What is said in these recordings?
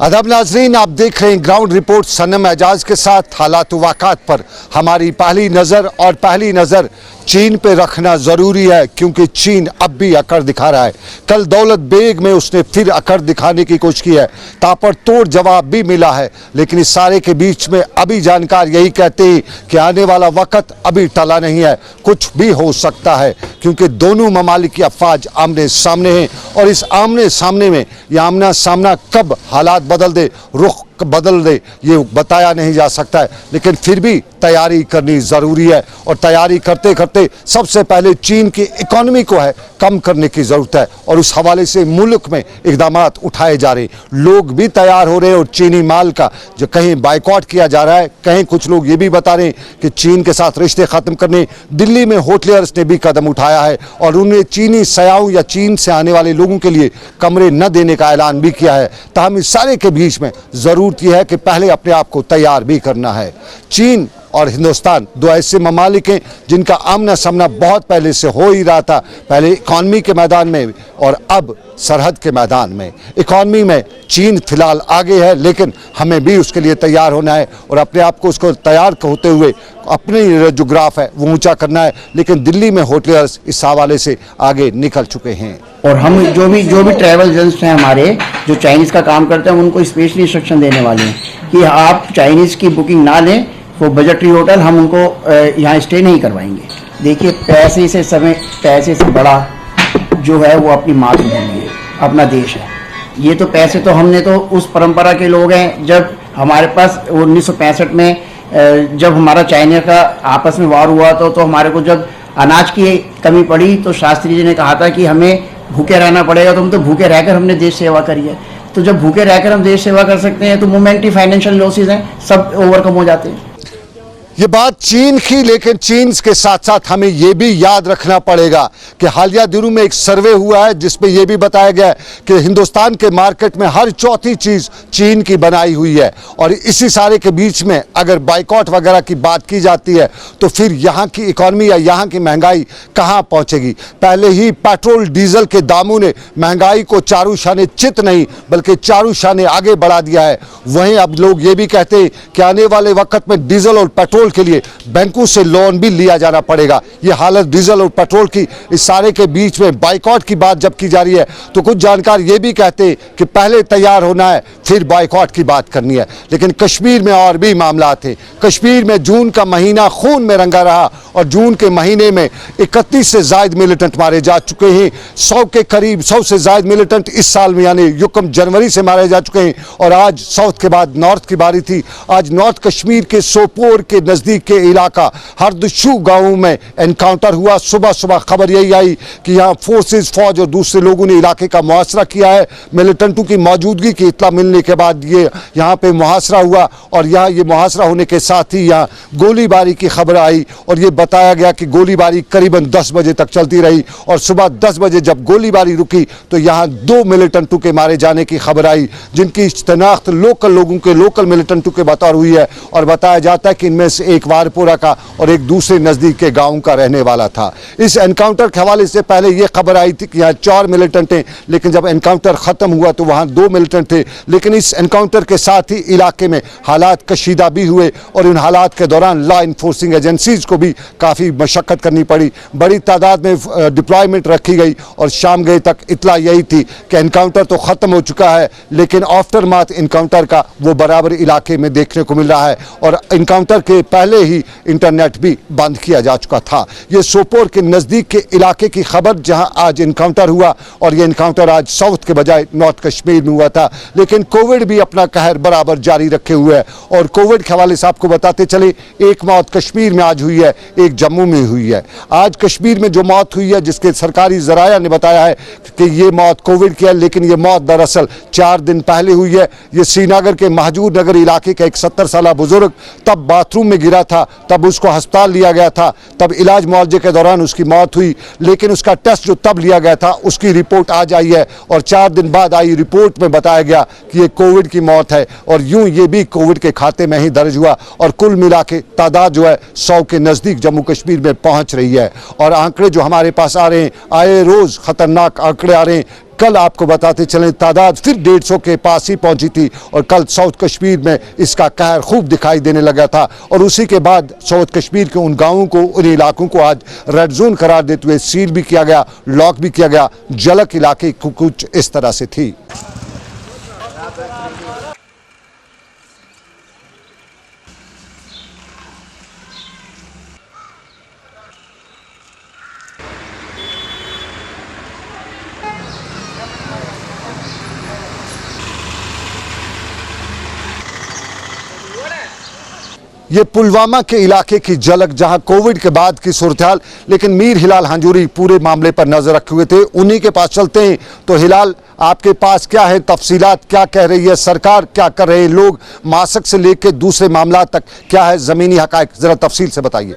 अदब नाजरीन, आप देख रहे हैं ग्राउंड रिपोर्ट सनम एजाज के साथ। हालात वाक़ात पर हमारी पहली नज़र चीन पे रखना ज़रूरी है, क्योंकि चीन अब भी अकड़ दिखा रहा है। कल दौलत बेग में उसने फिर अकड़ दिखाने की कोशिश की है, ताबड़तोड़ जवाब भी मिला है। लेकिन इस सारे के बीच में अभी जानकार यही कहते हैं कि आने वाला वक्त अभी टला नहीं है, कुछ भी हो सकता है, क्योंकि दोनों ममालिक की अफवाज आमने सामने हैं। और इस आमने सामने में यह आमना सामना कब हालात बदल दे, रुख बदल दे, ये बताया नहीं जा सकता है। लेकिन फिर भी तैयारी करनी ज़रूरी है, और तैयारी करते करते सबसे पहले चीन की इकॉनमी को है कम करने की ज़रूरत है। और उस हवाले से मुल्क में इक़दाम उठाए जा रहे हैं, लोग भी तैयार हो रहे हैं। और चीनी माल का जो कहीं बाइकआउट किया जा रहा है, कहीं कुछ लोग ये भी बता रहे हैं कि चीन के साथ रिश्ते ख़त्म करने दिल्ली में होटलियर्स ने भी कदम उठाया है, और उन्हें चीनी सयाहों या चीन से आने वाले लोगों के लिए कमरे न देने का ऐलान भी किया है। ताहम इस सारे के बीच में ज़रूरत यह है कि पहले अपने आप को तैयार भी करना है। चीन और हिंदुस्तान दो ऐसे ममालिक हैं जिनका आमना सामना बहुत पहले से हो ही रहा था, पहले इकॉनमी के मैदान में और अब सरहद के मैदान में। इकॉनमी में चीन फिलहाल आगे है, लेकिन हमें भी उसके लिए तैयार होना है और अपने आप को उसको तैयार होते हुए अपनी जो ग्राफ है वो ऊंचा करना है। लेकिन दिल्ली में होटलियर्स इस हवाले से आगे निकल चुके हैं, और हम जो भी ट्रैवल एजेंट्स हैं हमारे जो चाइनीज़ का काम करते हैं, उनको स्पेशली इंस्ट्रक्शन देने वाले हैं कि आप चाइनीज़ की बुकिंग ना लें, वो बजटरी होटल हम उनको यहाँ स्टे नहीं करवाएंगे। देखिए, पैसे से बड़ा जो है वो अपनी मातृभूमि है, अपना देश है। ये तो पैसे तो हमने तो उस परंपरा के लोग हैं, जब हमारे पास 1965 में जब हमारा चाइना का आपस में वार हुआ तो हमारे को जब अनाज की कमी पड़ी तो शास्त्री जी ने कहा था कि हमें भूखे रहना पड़ेगा, तो हम तो भूखे रहकर हमने देश सेवा करी है। तो जब भूखे रहकर हम देश सेवा कर सकते हैं तो मोमेंटरी फाइनेंशियल लॉसेज हैं, सब ओवरकम हो जाते हैं। ये बात चीन की, लेकिन चीन के साथ साथ हमें ये भी याद रखना पड़ेगा कि हालिया दिनों में एक सर्वे हुआ है जिसमें यह भी बताया गया है कि हिंदुस्तान के मार्केट में हर चौथी चीज़ चीन की बनाई हुई है। और इसी सारे के बीच में अगर बाइकआउट वगैरह की बात की जाती है तो फिर यहाँ की इकॉनमी या यहाँ की महंगाई कहाँ पहुँचेगी। पहले ही पेट्रोल डीजल के दामों ने महंगाई को चारू शाने चित नहीं बल्कि चारू शाने आगे बढ़ा दिया है। वहीं अब लोग ये भी कहते हैं कि आने वाले वक्त में डीजल और पेट्रोल के लिए बैंकों से लोन भी लिया जाना पड़ेगा। ये हालत डीजल और पेट्रोल की, इस सारे के बीच में बाइकआउट की बात जब की जा रही है तो कुछ जानकार ये भी कहते हैं कि पहले तैयार होना है फिर बाइकआउट की बात करनी है। लेकिन कश्मीर में और भी मामला थे। कश्मीर में जून का महीना खून में रंगा रहा और जून के महीने में 31 से ज्यादा मिलिटेंट मारे जा चुके हैं। 100 के करीब 100 से ज्यादा मिलिटेंट इस साल में यानी युकम जनवरी से मारे जा चुके हैं। और आज साउथ के बाद नॉर्थ की बारी थी। आज नॉर्थ कश्मीर के सोपोर के नज़दीक के इलाका हरदशू गांव में एनकाउंटर हुआ। सुबह सुबह खबर यही आई कि यहाँ फौज और दूसरे लोगों ने इलाके का मुहासरा किया है। मिलिटेंटों की मौजूदगी की इत्तला मिलने के बाद ये यहाँ पे मुहासरा हुआ, और यहाँ ये मुहासरा होने के साथ ही यहाँ गोलीबारी की खबर आई। और ये बताया गया कि गोलीबारी करीबन 10 बजे तक चलती रही, और सुबह 10 बजे जब गोलीबारी रुकी तो यहाँ 2 मिलिटेंटों के मारे जाने की खबर आई, जिनकी शनाख्त लोकल मिलिटेंटों के बतौर हुई है। और बताया जाता है कि इनमें से एक वारपोरा का और एक दूसरे नज़दीक के गांव का रहने वाला था। इस एनकाउंटर के हवाले से पहले ये खबर आई थी कि यहाँ 4 मिलिटेंट हैं, लेकिन जब एनकाउंटर ख़त्म हुआ तो वहाँ 2 मिलिटेंट थे। लेकिन इस एनकाउंटर के साथ ही इलाके में हालात कशीदा भी हुए, और इन हालात के दौरान लॉ इन्फोर्सिंग एजेंसीज़ को भी काफ़ी मशक्क़त करनी पड़ी। बड़ी तादाद में डिप्लॉयमेंट रखी गई, और शाम गए तक इतला यही थी कि एनकाउंटर तो ख़त्म हो चुका है, लेकिन आफ्टर माथ एनकाउंटर का वो बराबर इलाके में देखने को मिल रहा है। और एनकाउंटर के पहले ही इंटरनेट भी बंद किया जा चुका था। ये सोपोर के नज़दीक के इलाके की खबर जहां आज इनकाउंटर हुआ, और ये इनकाउंटर आज साउथ के बजाय नॉर्थ कश्मीर में हुआ था। लेकिन कोविड भी अपना कहर बराबर जारी रखे हुए है, और कोविड के हवाले से आपको बताते चले, एक मौत कश्मीर में आज हुई है, एक जम्मू में हुई है। आज कश्मीर में जो मौत हुई है, जिसके सरकारी ज़राया ने बताया है कि ये मौत कोविड की है, लेकिन ये मौत दरअसल 4 दिन पहले हुई है। ये श्रीनगर के महजूर नगर इलाके का एक 70 साल बुजुर्ग तब बाथरूम में गिरा था, तब उसको अस्पताल लिया गया था, तब इलाज मुआवजे के दौरान उसकी मौत हुई। लेकिन उसका टेस्ट जो तब लिया गया था उसकी रिपोर्ट आज आई है, और 4 दिन बाद आई रिपोर्ट में बताया गया कि ये कोविड की मौत है। और यूं ये भी कोविड के खाते में ही दर्ज हुआ, और कुल मिला के तादाद जो है 100 के नज़दीक जम्मू कश्मीर में पहुंच रही है। और आंकड़े जो हमारे पास आ रहे हैं, आए रोज़ ख़तरनाक आंकड़े आ रहे हैं। कल आपको बताते चलें तादाद फिर 150 के पास ही पहुंची थी और कल साउथ कश्मीर में इसका कहर खूब दिखाई देने लगा था। और उसी के बाद साउथ कश्मीर के उन गाँवों को, उन इलाकों को आज रेड जोन करार देते हुए सील भी किया गया, लॉक भी किया गया। झलक इलाके कुछ इस तरह से थी। ये पुलवामा के इलाके की झलक, जहां कोविड के बाद की सूरत-हाल, लेकिन मीर हिलाल हांजूरी पूरे मामले पर नजर रखे हुए थे। उन्हीं के पास चलते हैं। तो हिलाल, आपके पास क्या है तफसीलात, क्या कह रही है सरकार, क्या कर रहे हैं लोग, मास्क से लेकर दूसरे मामला तक क्या है जमीनी हकायक, जरा तफसील से बताइए।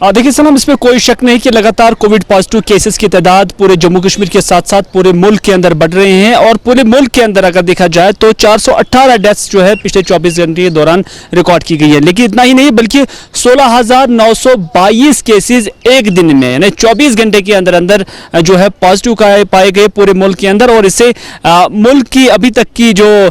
देखिए सनम, इसमें कोई शक नहीं कि लगातार कोविड पॉजिटिव केसेस की तादाद पूरे जम्मू कश्मीर के साथ साथ पूरे मुल्क के अंदर बढ़ रहे हैं। और पूरे मुल्क के अंदर अगर देखा जाए तो 418 डेथ्स जो है पिछले 24 घंटे के दौरान रिकॉर्ड की गई है। लेकिन इतना ही नहीं, बल्कि 16,922 केसेस एक दिन में, यानी 24 घंटे के अंदर अंदर जो है पॉजिटिव पाए गए पूरे मुल्क के अंदर। और इससे मुल्क की अभी तक की जो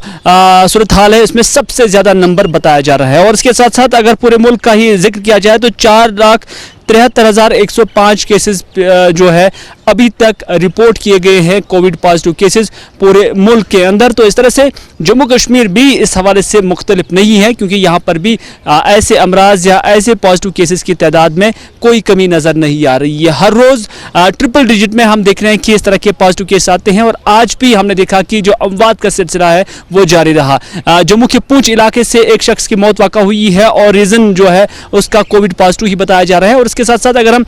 सूरत हाल है इसमें सबसे ज्यादा नंबर बताया जा रहा है। और इसके साथ साथ अगर पूरे मुल्क का ही जिक्र किया जाए तो 4,73,105 केसेस जो है अभी तक रिपोर्ट किए गए हैं कोविड पॉजिटिव केसेस पूरे मुल्क के अंदर। तो इस तरह से जम्मू कश्मीर भी इस हवाले से मुख्तलिफ नहीं है, क्योंकि यहाँ पर भी ऐसे अमराज या ऐसे पॉजिटिव केसेस की तादाद में कोई कमी नज़र नहीं आ रही है। हर रोज़ ट्रिपल डिजिट में हम देख रहे हैं कि इस तरह के पॉजिटिव केस आते हैं। और आज भी हमने देखा कि जो अमवात का सिलसिला है वो जारी रहा। जम्मू के पूंछ इलाके से एक शख्स की मौत वाक़ा हुई है और रीज़न जो है उसका कोविड पॉजिटिव ही बताया जा रहा है। और इसके साथ साथ अगर हम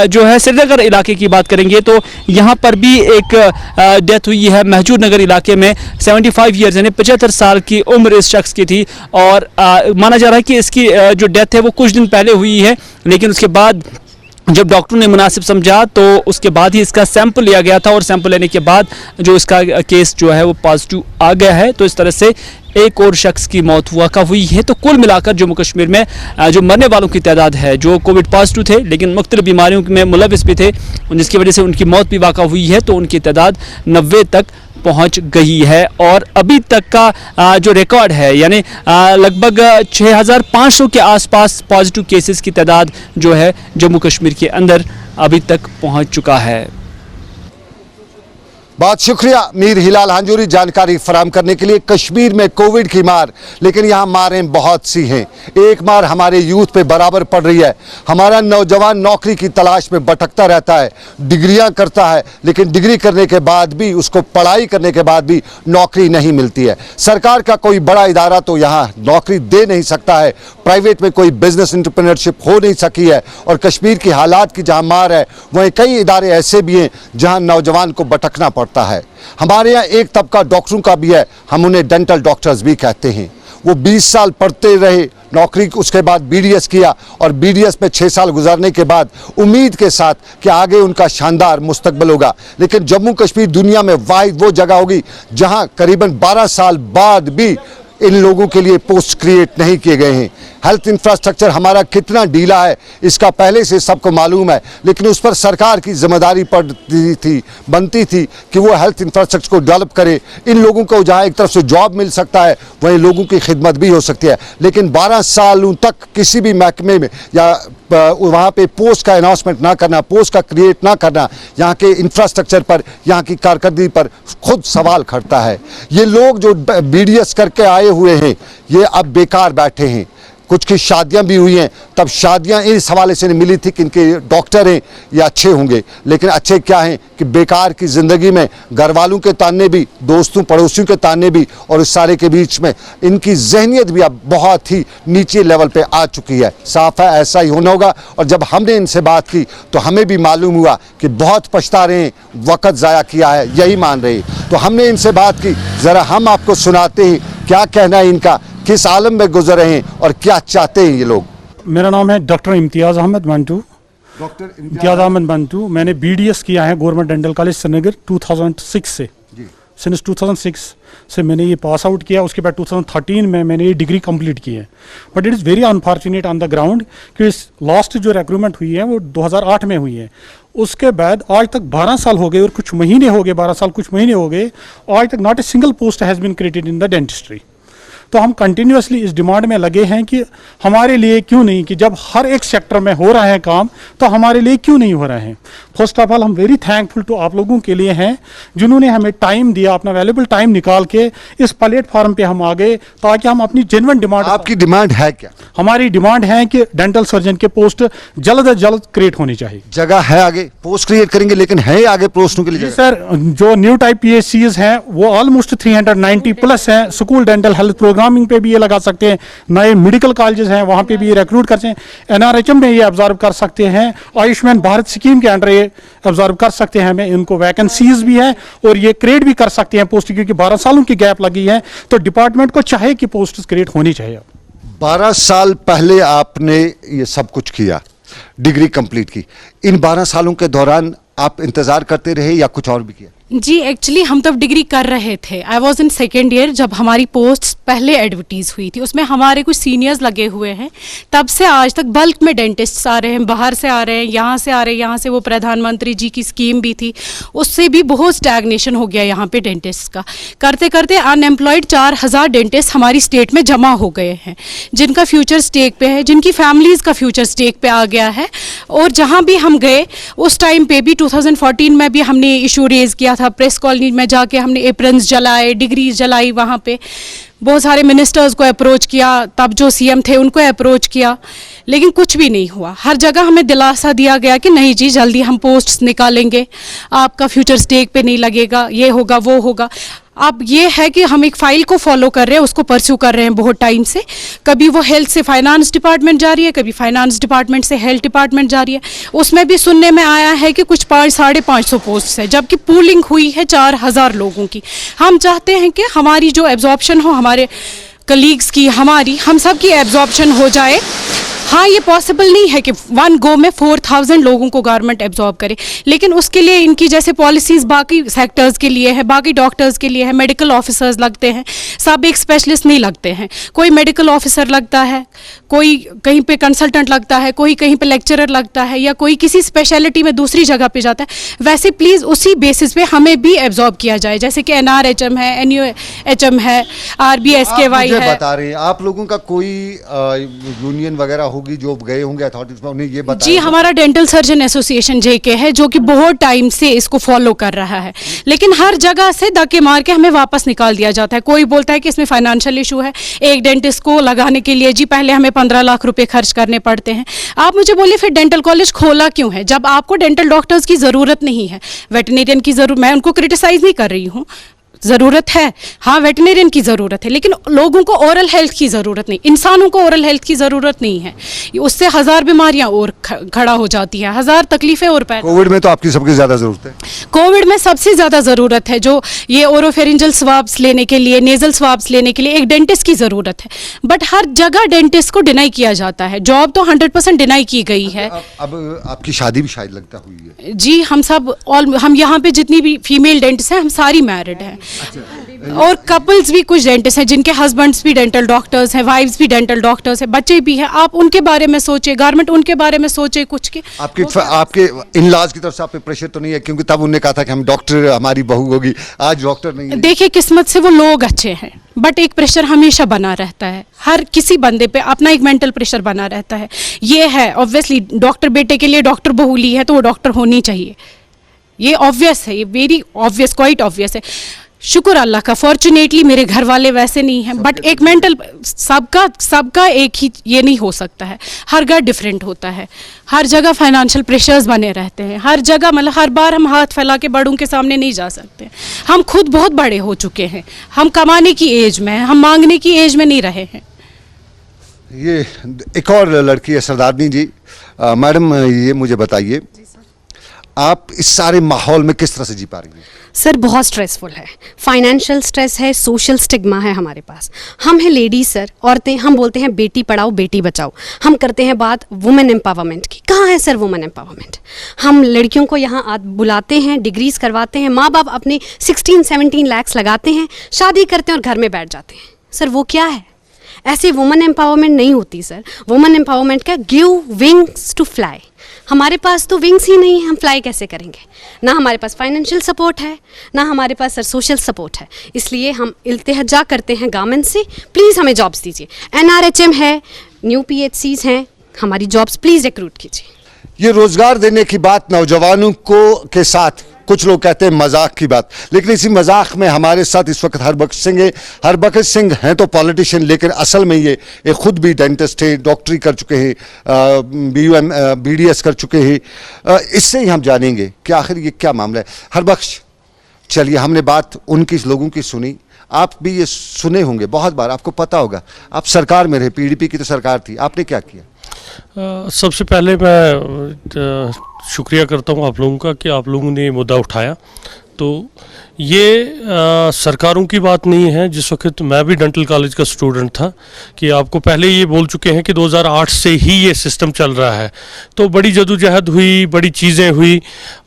जो है श्रीनगर इलाके की बात करेंगे तो यहाँ पर भी एक डेथ हुई है महजूर नगर इलाके में। 75 ईयर्स यानी 75 साल की उम्र इस शख्स की थी। और माना जा रहा है कि इसकी जो डेथ है वो कुछ दिन पहले हुई है, लेकिन उसके बाद जब डॉक्टर ने मुनासिब समझा तो उसके बाद ही इसका सैंपल लिया गया था। और सैंपल लेने के बाद जो इसका केस जो है वो पॉजिटिव आ गया है। तो इस तरह से एक और शख्स की मौत हुई है। तो कुल मिलाकर जम्मू कश्मीर में जो मरने वालों की तादाद है, जो कोविड पॉजिटिव थे लेकिन मुख्तलिफ बीमारियों में मुलविस भी थे, जिसकी वजह से उनकी मौत भी वाक़ा हुई है, तो उनकी तादाद 90 तक पहुंच गई है। और अभी तक का जो रिकॉर्ड है, यानी लगभग 6,500 के आसपास पॉजिटिव केसेस की तादाद जो है जम्मू कश्मीर के अंदर अभी तक पहुंच चुका है। बहुत शुक्रिया मीर हिलाल हांजूरी जानकारी फराम करने के लिए। कश्मीर में कोविड की मार, लेकिन यहाँ मारें बहुत सी हैं। एक मार हमारे यूथ पे बराबर पड़ रही है। हमारा नौजवान नौकरी की तलाश में भटकता रहता है, डिग्रियां करता है, लेकिन डिग्री करने के बाद भी उसको, पढ़ाई करने के बाद भी नौकरी नहीं मिलती है। सरकार का कोई बड़ा इदारा तो यहाँ नौकरी दे नहीं सकता है, प्राइवेट में कोई बिजनेस एंटरप्रेन्योरशिप हो नहीं सकी है। और कश्मीर की हालात की जहाँ मार है, वहीं कई इदारे ऐसे भी हैं जहाँ नौजवान को भटकना पड़ता है। हमारे यहाँ एक तबका डॉक्टरों का भी है, हम उन्हें डेंटल डॉक्टर्स भी कहते हैं। वो 20 साल पढ़ते रहे, नौकरी उसके बाद बीडीएस किया और बीडीएस में 6 साल गुजारने के बाद उम्मीद के साथ कि आगे उनका शानदार मुस्तकबिल होगा। लेकिन जम्मू कश्मीर दुनिया में वाहिद वो जगह होगी जहां करीबन 12 साल बाद भी इन लोगों के लिए पोस्ट क्रिएट नहीं किए गए हैं। हेल्थ इंफ्रास्ट्रक्चर हमारा कितना ढीला है इसका पहले से सबको मालूम है, लेकिन उस पर सरकार की जिम्मेदारी बनती थी कि वो हेल्थ इंफ्रास्ट्रक्चर को डेवलप करे। इन लोगों को जहाँ एक तरफ से जॉब मिल सकता है, वहीं लोगों की खिदमत भी हो सकती है। लेकिन 12 सालों तक किसी भी महकमे में या वहाँ पे पोस्ट का अनाउंसमेंट ना करना, पोस्ट का क्रिएट ना करना, यहाँ के इंफ्रास्ट्रक्चर पर, यहाँ की कारकर्दगी पर खुद सवाल खड़ता है। ये लोग जो बीडीएस करके आए हुए हैं, ये अब बेकार बैठे हैं। कुछ की शादियां भी हुई हैं, तब शादियां इस हवाले से नहीं मिली थी कि इनके डॉक्टर हैं या अच्छे होंगे, लेकिन अच्छे क्या हैं कि बेकार की ज़िंदगी में घर वालों के ताने भी, दोस्तों पड़ोसियों के ताने भी, और इस सारे के बीच में इनकी जहनियत भी अब बहुत ही नीचे लेवल पे आ चुकी है। साफ है ऐसा ही होना होगा। और जब हमने इनसे बात की तो हमें भी मालूम हुआ कि बहुत पछता रहे हैं, वक़्त ज़ाया किया है, यही मान रहे हैं। तो हमने इनसे बात की, ज़रा हम आपको सुनाते हैं क्या कहना है इनका, किस आलम में गुजर रहे हैं और क्या चाहते हैं ये लोग। मेरा नाम है डॉक्टर इम्तियाज़ अहमद मंटू। डॉक्टर इम्तियाज़ अहमद मंटू, मैंने बीडीएस किया है गवर्नमेंट डेंटल कॉलेज श्रीनगर 2006 से। सिंस 2006 से मैंने ये पास आउट किया, उसके बाद 2013 में मैंने ये डिग्री कंप्लीट की है। But it is very unfortunate on the ground कि लास्ट जो रिक्रूटमेंट हुई है वो 2008 में हुई है। उसके बाद आज तक 12 साल हो गए और कुछ महीने हो गए, 12 साल कुछ महीने हो गए, आज तक not a single post has been created in the dentistry. तो हम कंटिन्यूसली इस डिमांड में लगे हैं कि हमारे लिए क्यों नहीं, कि जब हर एक सेक्टर में हो रहा है काम तो हमारे लिए क्यों नहीं हो रहा है। फर्स्ट ऑफ ऑल हम वेरी थैंकफुल टू आप लोगों के लिए हैं जिन्होंने हमें टाइम दिया, अपना वैल्यूबल टाइम निकाल के इस प्लेटफॉर्म पे हम आ गए ताकि हम अपनी जेन्युइन डिमांड। आपकी डिमांड है क्या? हमारी डिमांड है कि डेंटल सर्जन के पोस्ट जल्द से जल्द क्रिएट होनी चाहिए। जगह है आगे, पोस्ट क्रिएट करेंगे, लेकिन है आगे पोस्टों के लिए जी जगह? सर, जो न्यू टाइप PHCs हैं वो ऑलमोस्ट 390 प्लस हैं। स्कूल डेंटल हेल्थ प्रोग्रामिंग पे भी ये लगा सकते हैं, नए मेडिकल कॉलेजेस हैं वहाँ पे भी ये रिक्रूट करते हैं, NRHM में ये ऑब्जर्व कर सकते हैं, आयुष्मान भारत स्कीम के अंडर ये ऑब्जर्व कर सकते हैं। हमें इनको वैकेंसीज भी हैं और ये क्रिएट भी कर सकते हैं पोस्ट, क्योंकि 12 सालों की गैप लगी है तो डिपार्टमेंट को चाहे कि पोस्ट क्रिएट होनी चाहिए। 12 साल पहले आपने ये सब कुछ किया, डिग्री कंप्लीट की। इन 12 सालों के दौरान आप इंतजार करते रहे या कुछ और भी किया? जी एक्चुअली हम तब डिग्री कर रहे थे। I was in second year जब हमारी पोस्ट पहले एडवर्टीज़ हुई थी, उसमें हमारे कुछ सीनियर्स लगे हुए हैं। तब से आज तक बल्क में डेंटिस्ट्स आ रहे हैं, बाहर से आ रहे हैं, यहाँ से आ रहे हैं। यहाँ से वो प्रधानमंत्री जी की स्कीम भी थी, उससे भी बहुत स्टैग्नेशन हो गया यहाँ पे डेंटिस्ट का। करते करते अनएम्प्लॉयड 4000 डेंटिस्ट हमारी स्टेट में जमा हो गए हैं, जिनका फ्यूचर स्टेक पे है, जिनकी फैमिलीज़ का फ्यूचर स्टेक पे आ गया है। और जहाँ भी हम गए उस टाइम पे भी 2014 में भी हमने इशू रेज किया था, प्रेस कॉलोनी में जाके हमने एप्रन्स जलाए, डिग्रीज जलाई, वहाँ पे बहुत सारे मिनिस्टर्स को अप्रोच किया, तब जो CM थे उनको अप्रोच किया, लेकिन कुछ भी नहीं हुआ। हर जगह हमें दिलासा दिया गया कि नहीं जी जल्दी हम पोस्ट्स निकालेंगे, आपका फ्यूचर स्टेक पे नहीं लगेगा, ये होगा वो होगा। अब ये है कि हम एक फाइल को फॉलो कर रहे हैं, उसको परस्यू कर रहे हैं बहुत टाइम से। कभी वो हेल्थ से फाइनेंस डिपार्टमेंट जा रही है, कभी फाइनेंस डिपार्टमेंट से हेल्थ डिपार्टमेंट जा रही है। उसमें भी सुनने में आया है कि कुछ 500-550 पोस्ट है, जबकि पूलिंग हुई है 4000 लोगों की। हम चाहते हैं कि हमारी जो एब्जॉर्प्शन हो, हमारे कलीग्स की, हमारी, हम सब की एब्जॉर्प्शन हो जाए। हाँ, ये पॉसिबल नहीं है कि वन गो में 4000 लोगों को गवर्नमेंट एब्जॉर्ब करे, लेकिन उसके लिए इनकी जैसे पॉलिसीज़ बाकी सेक्टर्स के लिए है, बाकी डॉक्टर्स के लिए है, मेडिकल ऑफिसर्स लगते हैं, सब एक स्पेशलिस्ट नहीं लगते हैं। कोई मेडिकल ऑफिसर लगता है, कोई कहीं पे कंसल्टेंट लगता है, कोई कहीं पे लेक्चरर लगता है, या कोई किसी स्पेशलिटी में दूसरी जगह पे जाता है। वैसे प्लीज़ उसी बेसिस पे हमें भी एब्जॉर्ब किया जाए, जैसे कि NRHM है, NUHM है, RBSKY है। बता रहे हैं आप लोगों का कोई यूनियन वगैरह होगी जो गए होंगे अथॉरिटीज में, उन्हें ये बताया? जी, हमारा डेंटल सर्जन एसोसिएशन JK है जो कि बहुत टाइम से इसको फॉलो कर रहा है, लेकिन हर जगह से धक्के मार के हमें वापस निकाल दिया जाता है। कोई बोलता है कि इसमें फाइनेंशियल इशू है, एक डेंटिस्ट को लगाने के लिए जी पहले हमें 15 लाख रुपए खर्च करने पड़ते हैं। आप मुझे बोलिए फिर डेंटल कॉलेज खोला क्यों है जब आपको डेंटल डॉक्टर्स की ज़रूरत नहीं है, वेटरनेरियन की ज़रूरत। मैं उनको क्रिटिसाइज नहीं कर रही हूँ, ज़रूरत है, हाँ वेटरनेरियन की ज़रूरत है, लेकिन लोगों को ओरल हेल्थ की ज़रूरत नहीं, इंसानों को ओरल हेल्थ की ज़रूरत नहीं है। उससे 1000 बीमारियां और खड़ा हो जाती हैं, 1000 तकलीफ़ें और पैदा। कोविड में तो आपकी सबसे ज़्यादा ज़रूरत है। कोविड में सबसे ज़्यादा ज़रूरत है, जो ये ओरोफेरिंजल स्वाब्स लेने के लिए, नेजल स्वाब्स लेने के लिए एक डेंटिस्ट की ज़रूरत है। बट हर जगह डेंटिस्ट को डिनाई किया जाता है, जॉब तो 100% डिनाई की गई है। अब आपकी शादी भी शायद लगता हुई है? जी, हम सब हम यहाँ पे जितनी भी फीमेल डेंटिस्ट हैं हम सारी मैरिड हैं। और कपल्स भी कुछ डेंटिस्ट हैं जिनके हस्बैंड्स भी डेंटल डॉक्टर्स हैं, वाइफ्स भी डेंटल डॉक्टर्स हैं, बच्चे भी हैं। आप उनके बारे में सोचे, गवर्नमेंट उनके बारे में सोचे कुछ के। आपके इन-लॉज की तरफ से आप पे प्रेशर तो नहीं है? क्योंकि तब उन्होंने कहा था कि हम डॉक्टर, हमारी बहू होगी, आज डॉक्टर नहीं है। देखिए, किस्मत से वो लोग अच्छे हैं, बट एक प्रेशर हमेशा बना रहता है, हर किसी बंदे पे अपना एक मेंटल प्रेशर बना रहता है। ये है ऑब्वियसली, डॉक्टर बेटे के लिए डॉक्टर बहू ली है तो वो डॉक्टर होनी चाहिए, ये ऑब्वियस है, ये वेरी ऑब्वियस, क्वाइट ऑब्वियस है। शुक्र अल्लाह का, फॉर्चुनेटली मेरे घर वाले वैसे नहीं हैं, बट एक मेंटल सबका एक ही ये नहीं हो सकता है, हर घर डिफरेंट होता है। हर जगह फाइनेंशियल प्रेशर्स बने रहते हैं, हर जगह, मतलब हर बार हम हाथ फैला के बड़ों के सामने नहीं जा सकते। हम खुद बहुत बड़े हो चुके हैं, हम कमाने की एज में हैं, हम मांगने की एज में नहीं रहे हैं। ये एक और लड़की है, सरदारनी जी। मैडम, ये मुझे बताइए, आप इस सारे माहौल में किस तरह से जी पा रही हैं? सर बहुत स्ट्रेसफुल है, फाइनेंशियल स्ट्रेस है, सोशल स्टिग्मा है हमारे पास। हम हैं लेडीज सर, औरतें, हम बोलते हैं बेटी पढ़ाओ बेटी बचाओ, हम करते हैं बात वुमेन एम्पावरमेंट की। कहाँ है सर वुमेन एम्पावरमेंट? हम लड़कियों को यहाँ बुलाते हैं, डिग्रीज करवाते हैं, माँ बाप अपने 16-17 लाख लगाते हैं, शादी करते हैं और घर में बैठ जाते हैं। सर वो क्या है? ऐसे वुमेन एम्पावरमेंट नहीं होती सर। वुमेन एम्पावरमेंट का गिव विंग्स टू फ्लाई। हमारे पास तो विंग्स ही नहीं है, हम फ्लाई कैसे करेंगे? ना हमारे पास फाइनेंशियल सपोर्ट है, ना हमारे पास सर सोशल सपोर्ट है। इसलिए हम इल्तिजा करते हैं गवर्नमेंट से, प्लीज़ हमें जॉब्स दीजिए। NRHM है, न्यू PHCs हैं, हमारी जॉब्स प्लीज़ रिक्रूट कीजिए। ये रोजगार देने की बात नौजवानों को के साथ कुछ लोग कहते हैं मजाक की बात, लेकिन इसी मजाक में हमारे साथ इस वक्त हरबख्श सिंह है। हरबख्श सिंह हैं तो पॉलिटिशियन, लेकिन असल में ये खुद भी डेंटिस्ट है, डॉक्टरी कर चुके हैं, BUM BDS कर चुके हैं। इससे ही हम जानेंगे कि आखिर ये क्या मामला है। हरबख्श, चलिए, हमने बात उनकी लोगों की सुनी, आप भी ये सुने होंगे बहुत बार, आपको पता होगा। आप सरकार में रहे, PDP की तो सरकार थी, आपने क्या किया? सबसे पहले मैं शुक्रिया करता हूँ आप लोगों का कि आप लोगों ने ये मुद्दा उठाया। तो ये सरकारों की बात नहीं है। जिस वक्त मैं भी डेंटल कॉलेज का स्टूडेंट था कि आपको पहले ये बोल चुके हैं कि 2008 से ही ये सिस्टम चल रहा है। तो बड़ी जदोजहद हुई, बड़ी चीज़ें हुई,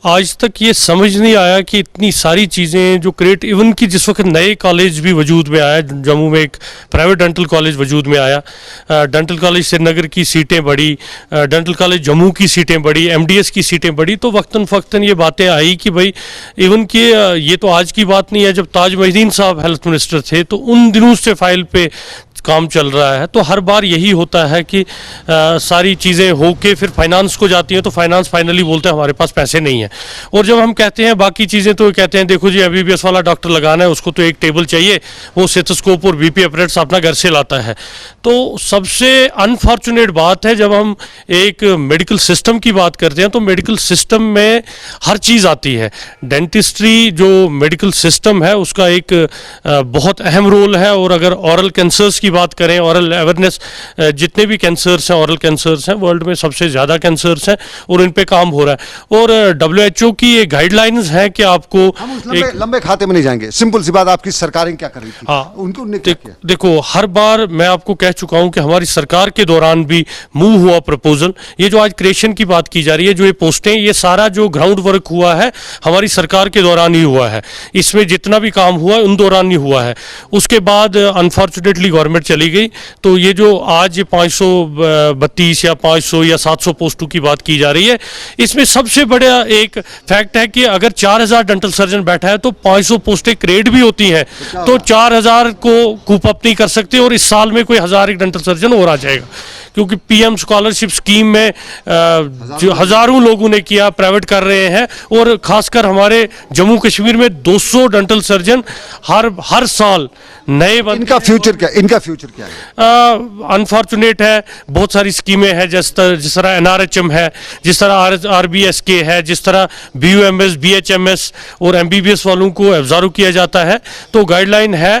आज तक ये समझ नहीं आया कि इतनी सारी चीज़ें जो क्रिएट, इवन कि जिस वक्त नए कॉलेज भी वजूद में आया, जम्मू में एक प्राइवेट डेंटल कॉलेज वजूद में आया, डेंटल कॉलेज श्रीनगर की सीटें बढ़ी, डेंटल कॉलेज जम्मू की सीटें बढ़ी, MDS की सीटें बढ़ी, तो वक्तन फ़क्तन ये बातें आई कि भाई इवन कि ये तो आज की बात नहीं है, जब ताज मुहिद्दीन साहब हेल्थ मिनिस्टर थे तो उन दिनों से फाइल पे काम चल रहा है। तो हर बार यही होता है कि सारी चीज़ें होके फिर फाइनेंस को जाती हैं, तो फाइनेंस फाइनली बोलते हैं हमारे पास पैसे नहीं है। और जब हम कहते हैं बाकी चीज़ें, तो कहते हैं देखो जी MBBS वाला डॉक्टर लगाना है, उसको तो एक टेबल चाहिए, वो स्टेथोस्कोप और BP अपरेट्स अपना घर से लाता है। तो सबसे अनफॉर्चुनेट बात है, जब हम एक मेडिकल सिस्टम की बात करते हैं तो मेडिकल सिस्टम में हर चीज़ आती है। डेंटिस्ट्री जो मेडिकल सिस्टम है उसका एक बहुत अहम रोल है। और अगर ऑरल कैंसर्स की बात करें, ऑरल अवेयरनेस, जितने भी कैंसर्स हैं, ऑरल कैंसर्स हैं, वर्ल्ड में सबसे ज़्यादा कैंसर्स हैं और इन पे काम हो रहा है। और WHO की ये गाइडलाइंस हैं कि आपको हम उस लंबे खाते में नहीं जाएंगे। सिंपल सी बात, आपकी सरकारें क्या कर रही थी? हाँ, उनने क्या किया? देखो, हर बार मैं आपको कह चुका हूं कि हमारी सरकार के दौरान भी मूव हुआ प्रपोजल। ये जो आज क्रिएशन की बात की जा रही है, जो ये पोस्टें, ये सारा जो ग्राउंड वर्क हुआ है हमारी सरकार के दौरान ही हुआ है। इसमें जितना भी काम हुआ है उन दौरान ही हुआ है। उसके बाद अनफॉर्चुनेटली गवर्नमेंट चली गई। तो ये जो आज 532 या 500 या 700 पोस्टों की बात की जा रही है, इसमें सबसे बड़ा एक फैक्ट है कि अगर 4000 डेंटल सर्जन बैठा है तो 500 पोस्टें क्रिएट भी होती हैं, तो 4000 को कूप अप नहीं कर सकते। और इस साल में कोई 1000 एक डेंटल सर्जन और आ जाएगा, क्योंकि PM स्कॉलरशिप स्कीम में जो हज़ारों लोगों ने किया, प्राइवेट कर रहे हैं। और ख़ासकर हमारे जम्मू कश्मीर में 200 डेंटल सर्जन हर साल नए इनका फ्यूचर क्या, इनका फ्यूचर क्या है? अनफॉर्चुनेट है, बहुत सारी स्कीमें हैं, जिस तरह NRHM है, जिस तरह RBSK है, जिस तरह BUMS BHMS और MBBS वालों को एब्जॉर्व किया जाता है। तो गाइडलाइन है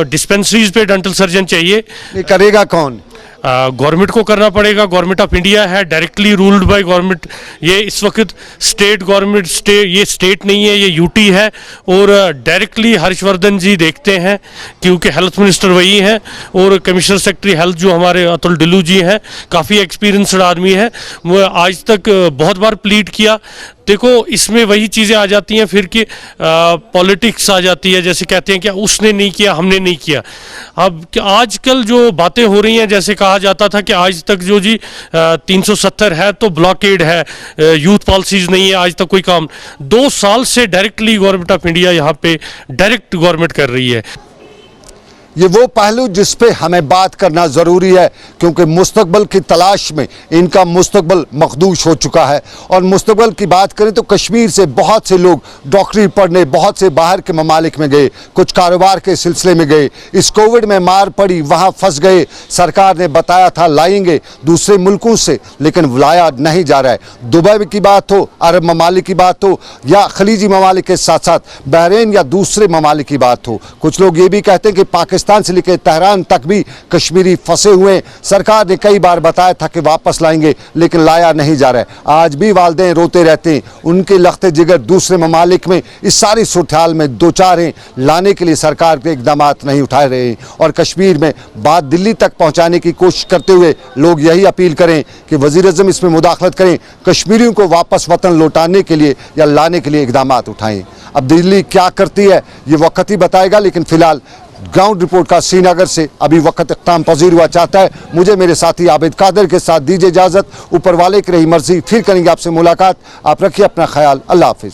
डिस्पेंसरीज पे डेंटल सर्जन चाहिए। ये करेगा कौन? गवर्नमेंट को करना पड़ेगा। गवर्नमेंट ऑफ इंडिया है, डायरेक्टली रूल्ड बाय गवर्नमेंट। ये इस वक्त स्टेट गवर्नमेंट, ये स्टेट नहीं है, ये UT है। और डायरेक्टली हर्षवर्धन जी देखते हैं, क्योंकि हेल्थ मिनिस्टर वही हैं। और कमिश्नर सेक्रेटरी हेल्थ जो हमारे अतुल डिल्लू जी हैं, काफ़ी एक्सपीरियंसड आदमी है, वो आज तक बहुत बार प्लीड किया। देखो, इसमें वही चीज़ें आ जाती हैं फिर कि पॉलिटिक्स आ जाती है, जैसे कहते हैं कि उसने नहीं किया, हमने नहीं किया। अब आजकल जो बातें हो रही हैं, जैसे कहा जाता था कि आज तक जो जी 370 है तो ब्लॉकेड है, यूथ पॉलिसीज नहीं है, आज तक कोई काम। 2 साल से डायरेक्टली गवर्नमेंट ऑफ इंडिया यहाँ पे डायरेक्ट गवर्नमेंट कर रही है। ये वो पहलू जिस पे हमें बात करना ज़रूरी है, क्योंकि मुस्तकबिल की तलाश में इनका मुस्तकबिल मखदूश हो चुका है। और मुस्तकबिल की बात करें तो कश्मीर से बहुत से लोग डॉक्टरी पढ़ने बहुत से बाहर के ममालिक में गए, कुछ कारोबार के सिलसिले में गए। इस कोविड में मार पड़ी, वहाँ फंस गए। सरकार ने बताया था लाएंगे दूसरे मुल्कों से, लेकिन लाया नहीं जा रहा है। दुबई की बात हो, अरब ममालिक की बात हो, या खलीजी ममालिक के साथ साथ बहरीन या दूसरे ममालिक की बात हो, कुछ लोग ये भी कहते हैं कि पाकिस्तान बलूचिस्तान से लेकर तेहरान तक भी कश्मीरी फंसे हुए हैं। सरकार ने कई बार बताया था कि वापस लाएंगे, लेकिन लाया नहीं जा रहा है। आज भी वालिदैन रोते रहते हैं, उनके लख्ते जिगर दूसरे ममालिक में इस सारी सूरत में दो चार हैं, लाने के लिए सरकार के इकदाम नहीं उठा रहे हैं। और कश्मीर में बात दिल्ली तक पहुंचाने की कोशिश करते हुए लोग यही अपील करें कि वज़ीर-ए-आज़म इसमें मुदाखलत करें, कश्मीरियों को वापस वतन लौटाने के लिए या लाने के लिए इकदाम उठाएं। अब दिल्ली क्या करती है ये वक्त ही बताएगा, लेकिन फिलहाल ग्राउंड रिपोर्ट का श्रीनगर से अभी वक्त इख्तिताम पजीर हुआ चाहता है। मुझे मेरे साथी आबिद कादिर के साथ दीजिए इजाज़त। ऊपर वाले की रही मर्जी, फिर करेंगे आपसे मुलाकात। आप रखिए अपना ख्याल। अल्लाह हाफिज़।